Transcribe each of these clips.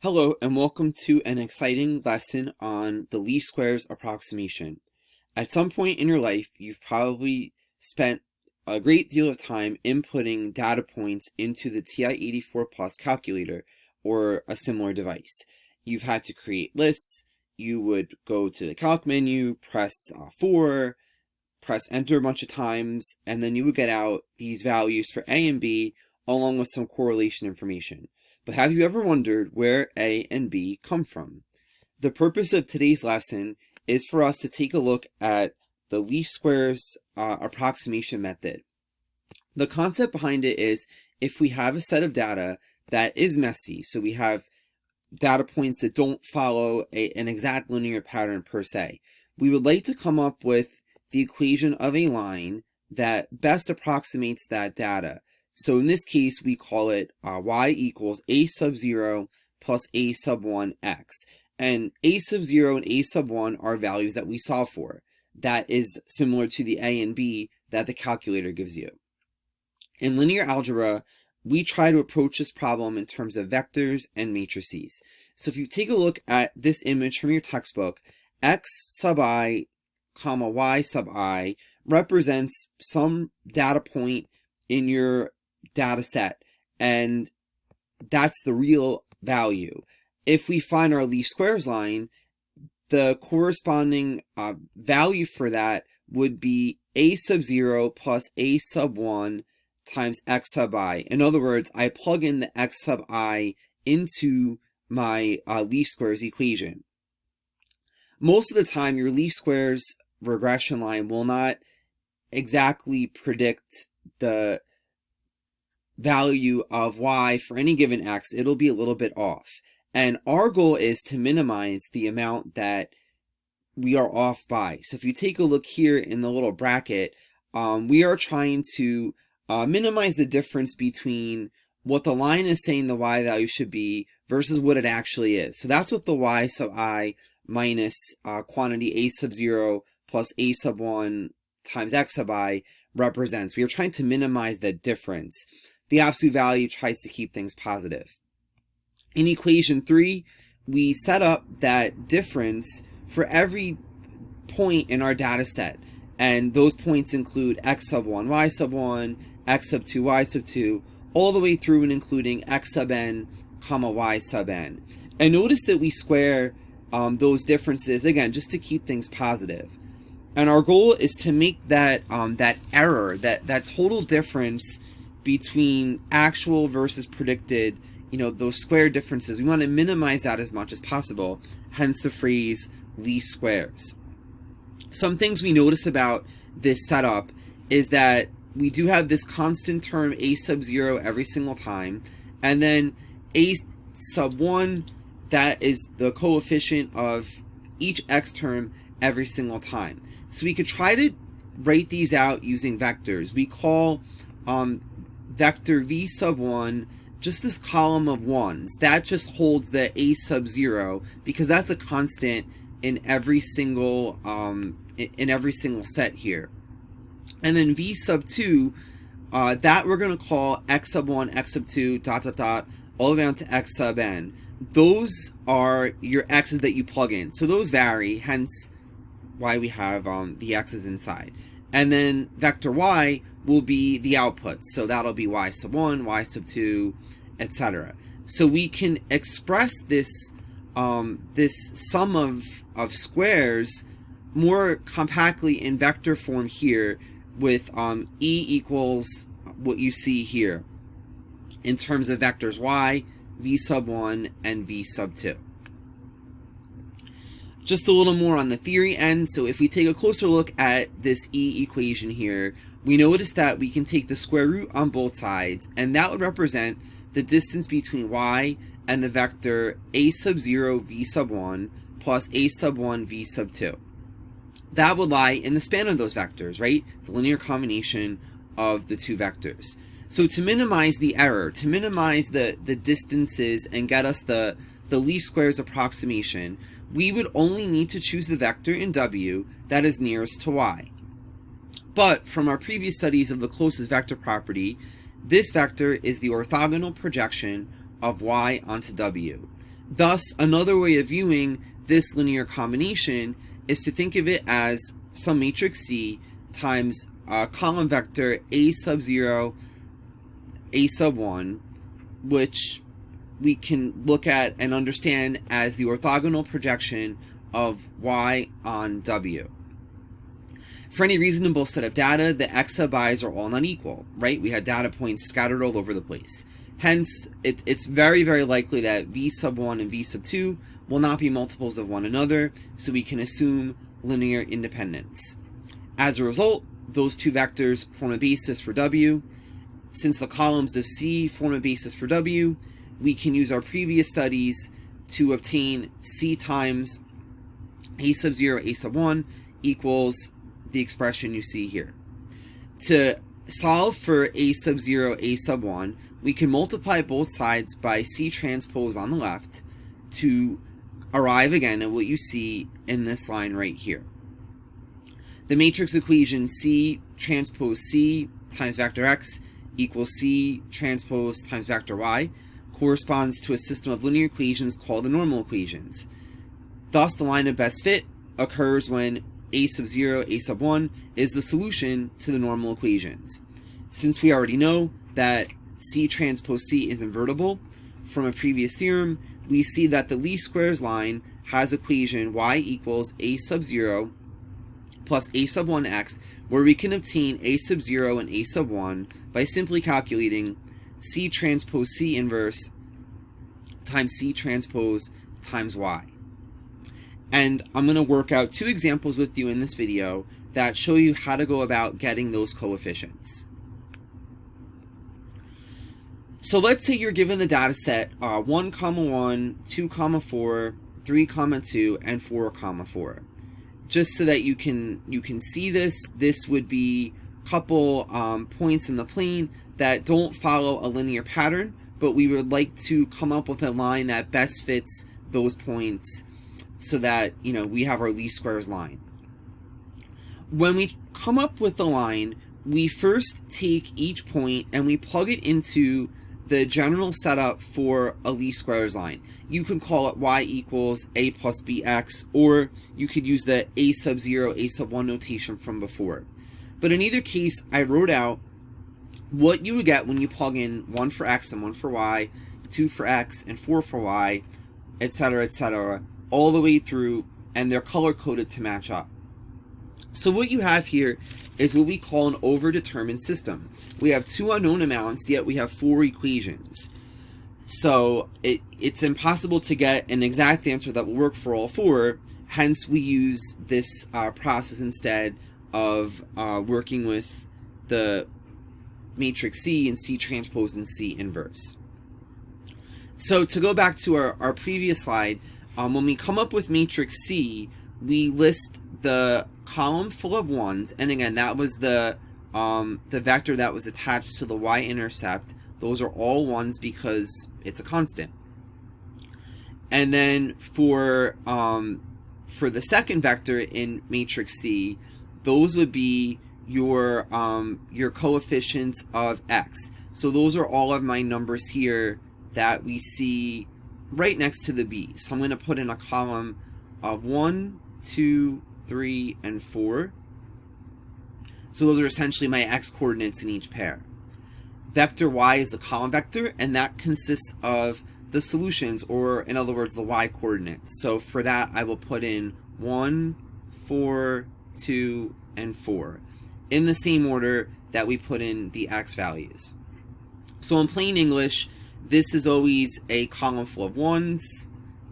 Hello and welcome to an exciting lesson on the least squares approximation. At some point in your life, you've probably spent a great deal of time inputting data points into the TI-84 Plus calculator or a similar device. You've had to create lists. You would go to the calc menu, press 4, press enter a bunch of times, and then you would get out these values for A and B along with some correlation information. But have you ever wondered where A and B come from? The purpose of today's lesson is for us to take a look at the least squares approximation method. The concept behind it is if we have a set of data that is messy, so we have data points that don't follow an exact linear pattern per se, we would like to come up with the equation of a line that best approximates that data. So in this case, we call it y equals a sub 0 plus a sub 1 x. And a sub 0 and a sub 1 are values that we solve for. That is similar to the a and b that the calculator gives you. In linear algebra, we try to approach this problem in terms of vectors and matrices. So if you take a look at this image from your textbook, x sub I, comma y sub I represents some data point in your data set, and that's the real value. If we find our least squares line, the corresponding value for that would be a sub 0 plus a sub 1 times x sub I. In other words, I plug in the x sub I into my least squares equation. Most of the time, your least squares regression line will not exactly predict the value of y for any given x. It'll be a little bit off. And our goal is to minimize the amount that we are off by. So if you take a look here in the little bracket, we are trying to minimize the difference between what the line is saying the y value should be versus what it actually is. So that's what the y sub I minus quantity a sub 0 plus a sub 1 times x sub I represents. We are trying to minimize that difference. The absolute value tries to keep things positive. In equation 3, we set up that difference for every point in our data set. And those points include x sub 1, y sub 1, x sub 2, y sub 2, all the way through and including x sub n, comma y sub n. And notice that we square those differences, again, just to keep things positive. And our goal is to make that, that error, that total difference between actual versus predicted, those square differences, we want to minimize that as much as possible, hence the phrase least squares. Some things we notice about this setup is that we do have this constant term a sub 0 every single time, and then a sub 1, that is the coefficient of each x term every single time. So we could try to write these out using vectors. We call vector v sub 1 just this column of 1s. That just holds the a sub 0 because that's a constant in every single set here. And then v sub 2, that we're going to call x sub 1, x sub 2, dot dot dot, all the way down to x sub n. Those are your x's that you plug in. So those vary, hence why we have the x's inside. And then vector y will be the outputs. So that'll be y sub 1, y sub 2, etc. So we can express this this sum of squares more compactly in vector form here with e equals what you see here in terms of vectors y, v sub 1, and v sub 2. Just a little more on the theory end. So if we take a closer look at this e equation here, we notice that we can take the square root on both sides, and that would represent the distance between y and the vector a sub 0 v sub 1 plus a sub 1 v sub 2. That would lie in the span of those vectors, right? It's a linear combination of the two vectors. So to minimize the error, to minimize the distances and get us the least squares approximation, we would only need to choose the vector in W that is nearest to y. But from our previous studies of the closest vector property, this vector is the orthogonal projection of y onto W. Thus, another way of viewing this linear combination is to think of it as some matrix C times column vector A sub 0, A sub 1, which we can look at and understand as the orthogonal projection of Y on W. For any reasonable set of data, the x sub i's are all not equal, right? We had data points scattered all over the place. Hence, it's very, very likely that v sub 1 and v sub 2 will not be multiples of one another, so we can assume linear independence. As a result, those two vectors form a basis for W. Since the columns of C form a basis for W, we can use our previous studies to obtain C times A sub 0, A sub 1 equals the expression you see here. To solve for A sub 0, A sub 1, we can multiply both sides by C transpose on the left to arrive again at what you see in this line right here. The matrix equation C transpose C times vector x equals C transpose times vector y corresponds to a system of linear equations called the normal equations. Thus, the line of best fit occurs when A sub 0, A sub 1 is the solution to the normal equations. Since we already know that C transpose C is invertible from a previous theorem, we see that the least squares line has equation y equals A sub 0 plus A sub 1x, where we can obtain A sub 0 and A sub 1 by simply calculating C transpose C inverse times C transpose times y. And I'm going to work out two examples with you in this video that show you how to go about getting those coefficients. So let's say you're given the data set 1, 1, 2, 4, 3, 2, and 4, 4. Just so that you can see this would be a couple points in the plane that don't follow a linear pattern, but we would like to come up with a line that best fits those points so that, we have our least squares line. When we come up with the line, we first take each point and we plug it into the general setup for a least squares line. You can call it y equals a plus bx, or you could use the a sub 0, a sub 1 notation from before. But in either case, I wrote out what you would get when you plug in 1 for x and 1 for y, 2 for x and 4 for y, etc., all the way through, and they're color-coded to match up. So what you have here is what we call an overdetermined system. We have two unknown amounts, yet we have 4 equations. So it's impossible to get an exact answer that will work for all 4, hence we use this process instead of working with the matrix C and C transpose and C inverse. So to go back to our previous slide, when we come up with matrix C, we list the column full of 1s, and again, that was the vector that was attached to the y-intercept. Those are all 1s because it's a constant. And then for the second vector in matrix C, those would be your coefficients of x. So those are all of my numbers here that we see right next to the b. So I'm going to put in a column of 1, 2, 3, and 4. So those are essentially my x coordinates in each pair. Vector y is a column vector, and that consists of the solutions, or in other words, the y coordinates. So for that, I will put in 1, 4, 2, and 4, in the same order that we put in the x values. So in plain English, this is always a column full of 1s.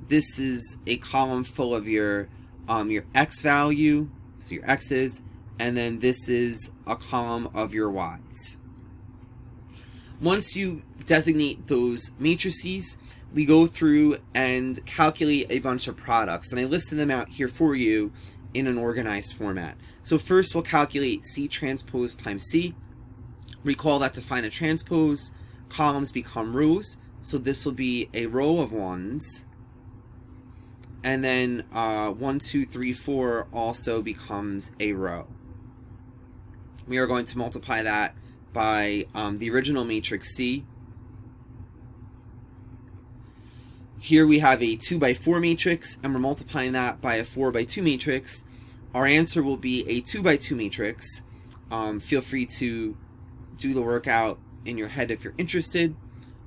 This is a column full of your x value, so your x's, and then this is a column of your y's. Once you designate those matrices, we go through and calculate a bunch of products, and I listed them out here for you in an organized format. So first we'll calculate C transpose times C. Recall that to find a transpose, columns become rows, so this will be a row of 1s. And then 1, 2, 3, 4 also becomes a row. We are going to multiply that by the original matrix C. Here we have a 2 by 4 matrix, and we're multiplying that by a 4 by 2 matrix. Our answer will be a 2 by 2 matrix. Feel free to do the workout in your head if you're interested,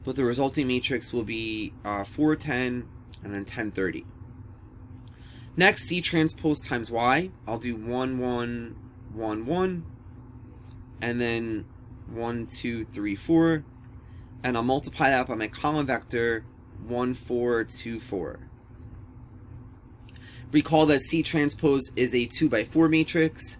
but the resulting matrix will be 4, 10, and then 10, 30. Next, C transpose times Y. I'll do 1, 1, 1, 1, and then 1, 2, 3, 4, and I'll multiply that by my column vector 1, 4, 2, 4. Recall that C transpose is a 2 by 4 matrix.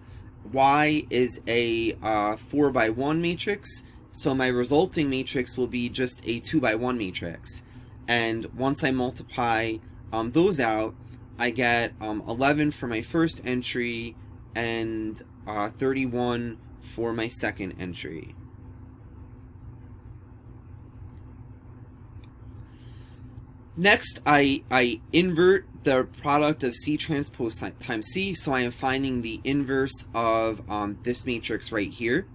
Y is a 4 by 1 matrix, so my resulting matrix will be just a 2 by 1 matrix. And once I multiply those out, I get 11 for my first entry and 31 for my second entry. Next, I invert the product of C transpose times C, so I am finding the inverse of this matrix right here.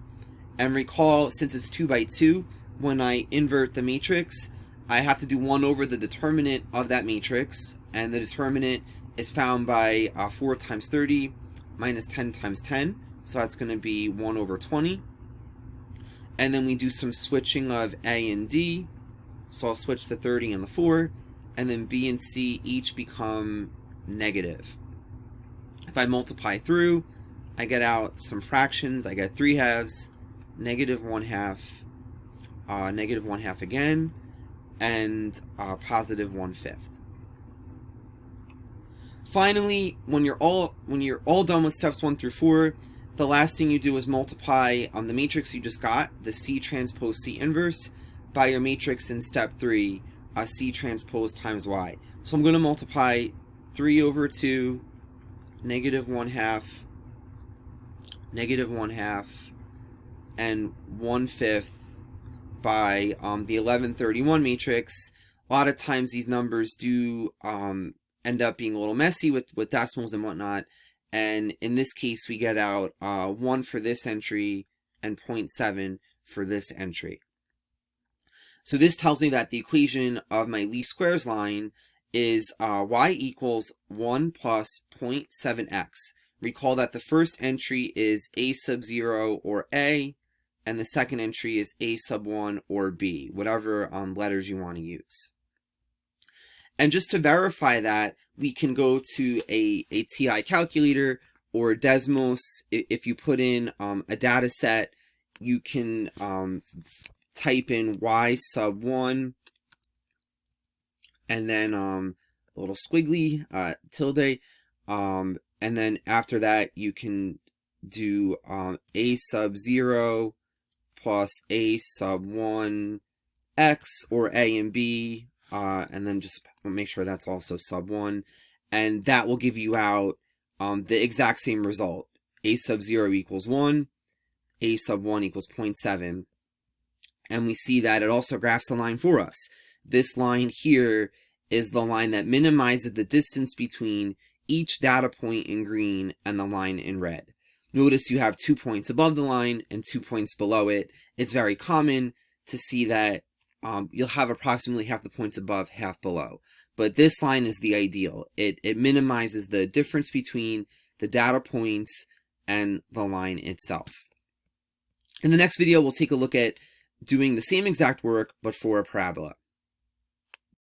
And recall, since it's 2 by 2, when I invert the matrix, I have to do 1 over the determinant of that matrix, and the determinant is found by 4 times 30 minus 10 times 10, so that's going to be 1 over 20. And then we do some switching of A and D, so I'll switch the 30 and the 4, and then B and C each become negative. If I multiply through, I get out some fractions. I get 3 halves, negative 1 half, negative 1 half again, and positive 1/5. Finally, when you're all done with steps 1 through 4, the last thing you do is multiply the matrix you just got, the C transpose C inverse, by your matrix in step 3, C transpose times Y. So I'm going to multiply 3 over 2, negative 1 half, negative 1 half, and 1/5 by the 1131 matrix. A lot of times these numbers do end up being a little messy with decimals and whatnot, and in this case we get out 1 for this entry and 0.7 for this entry. So this tells me that the equation of my least squares line is y equals 1 plus 0.7x. Recall that the first entry is a sub 0 or a, and the second entry is a sub 1 or b, whatever letters you want to use. And just to verify that, we can go to a TI calculator or Desmos. If you put in a data set, you can type in y sub 1 and then a little squiggly tilde, and then after that you can do a sub 0 plus a sub 1 x, or a and b, and then just make sure that's also sub 1, and that will give you out the exact same result. A sub 0 equals 1, a sub 1 equals 0.7, and we see that it also graphs the line for us. This line here is the line that minimizes the distance between each data point in green and the line in red. Notice you have 2 points above the line and 2 points below it. It's very common to see that you'll have approximately half the points above, half below. But this line is the ideal. It minimizes the difference between the data points and the line itself. In the next video, we'll take a look at doing the same exact work, but for a parabola.